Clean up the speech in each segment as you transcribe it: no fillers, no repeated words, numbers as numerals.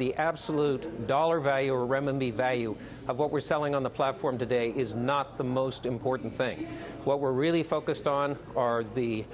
the absolute dollar value or renminbi value of what we're selling on the platform today is not the most important thing. What we're really focused on are the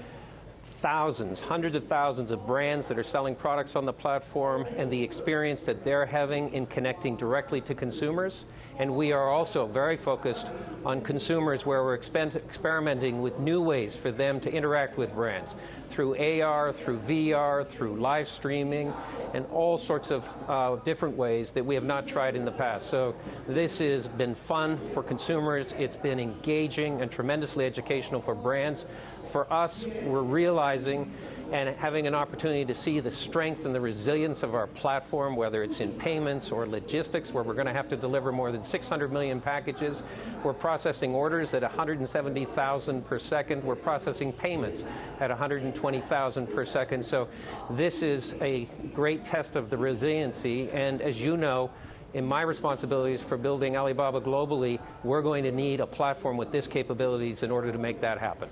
thousands, hundreds of thousands of brands that are selling products on the platform and the experience that they're having in connecting directly to consumers. And we are also very focused on consumers where we're experimenting with new ways for them to interact with brands through AR, through VR, through live streaming, and all sorts of different ways that we have not tried in the past. So this has been fun for consumers. It's been engaging and tremendously educational for brands. For us, we're realizing and having an opportunity to see the strength and the resilience of our platform, whether it's in payments or logistics, where we're going to have to deliver more than 600 million packages. We're processing orders at 170,000 per second. We're processing payments at 120,000 per second. So this is a great test of the resiliency. And as you know, in my responsibilities for building Alibaba globally, we're going to need a platform with this capabilities in order to make that happen.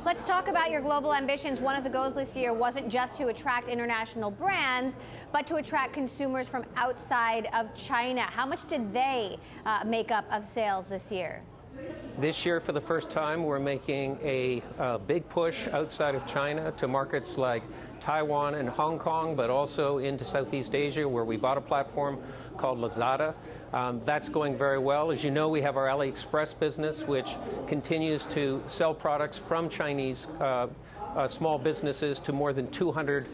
Let's talk about your global ambitions. One of the goals this year wasn't just to attract international brands, but to attract consumers from outside of China. How much did they make up of sales this year? This year, for the first time, we're making a big push outside of China to markets like Taiwan and Hong Kong, but also into Southeast Asia, where we bought a platform called Lazada. That's going very well. As you know, we have our AliExpress business, which continues to sell products from Chinese small businesses to more than 200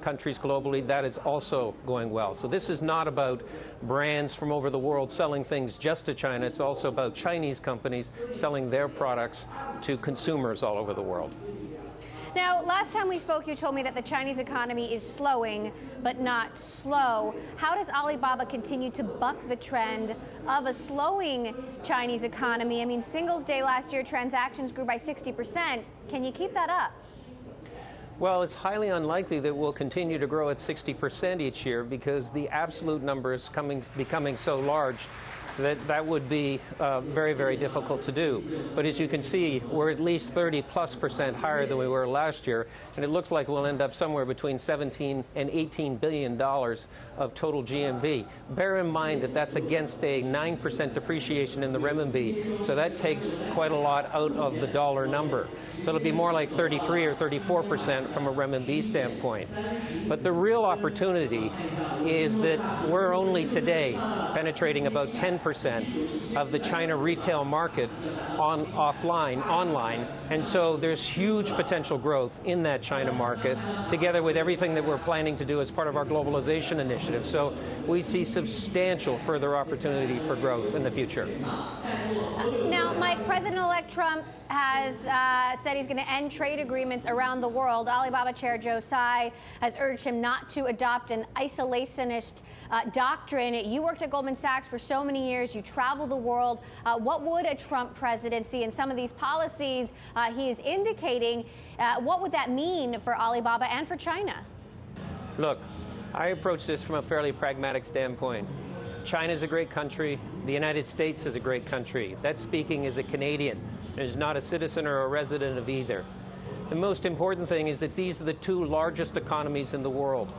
countries globally. That is also going well. So this is not about brands from over the world selling things just to China. It's also about Chinese companies selling their products to consumers all over the world. Now, last time we spoke, you told me that the Chinese economy is slowing, but not slow. How does Alibaba continue to buck the trend of a slowing Chinese economy? I mean, Singles Day last year, transactions grew by 60%. Can you keep that up? Well, it's highly unlikely that we'll continue to grow at 60% each year because the absolute number is becoming so large that would be very, very difficult to do. But as you can see, we're at least 30+% higher than we were last year, and it looks like we'll end up somewhere between $17 and $18 billion of total GMV. Bear in mind that that's against a 9% depreciation in the renminbi, so that takes quite a lot out of the dollar number. So it'll be more like 33 or 34% from a renminbi standpoint. But the real opportunity is that we're only today penetrating about 10% of the China retail market online, and so there's huge potential growth in that China market, together with everything that we're planning to do as part of our globalization initiative. So we see substantial further opportunity for growth in the future. Now, Mike, President-elect Trump has said he's going to end trade agreements around the world. Alibaba Chair Joe Tsai has urged him not to adopt an isolationist doctrine. You worked at Goldman Sachs for so many years. You travel the world. What would a Trump presidency and some of these policies he is indicating, what would that mean for Alibaba and for China? Look, I approach this from a fairly pragmatic standpoint. China is a great country. The United States is a great country. That speaking as a Canadian, is not a citizen or a resident of either. The most important thing is that these are the two largest economies in the world.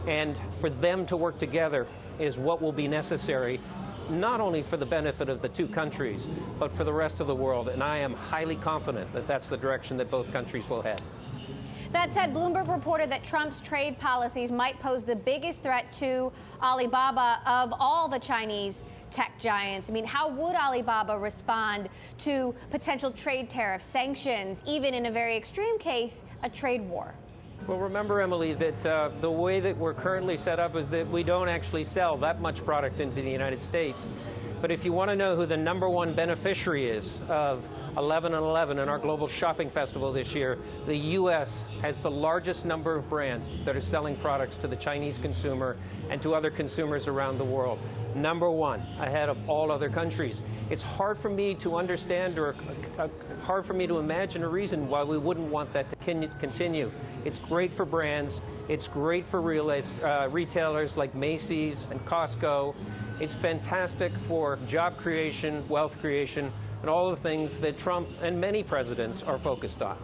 And for them to work together is what will be necessary, not only for the benefit of the two countries, but for the rest of the world. And I am highly confident that that's the direction that both countries will head. That said, Bloomberg reported that Trump's trade policies might pose the biggest threat to Alibaba of all the Chinese tech giants. I mean, how would Alibaba respond to potential trade tariffs, sanctions, even in a very extreme case, a trade war? Well, remember, Emily, that the way that we're currently set up is that we don't actually sell that much product into the United States. But if you want to know who the #1 beneficiary is of 11/11 and our global shopping festival this year, the U.S. has the largest number of brands that are selling products to the Chinese consumer and to other consumers around the world. #1, ahead of all other countries. It's hard for me to understand or hard for me to imagine a reason why we wouldn't want that to continue. It's great for brands. It's great for retailers like Macy's and Costco. It's fantastic for job creation, wealth creation, and all the things that Trump and many presidents are focused on.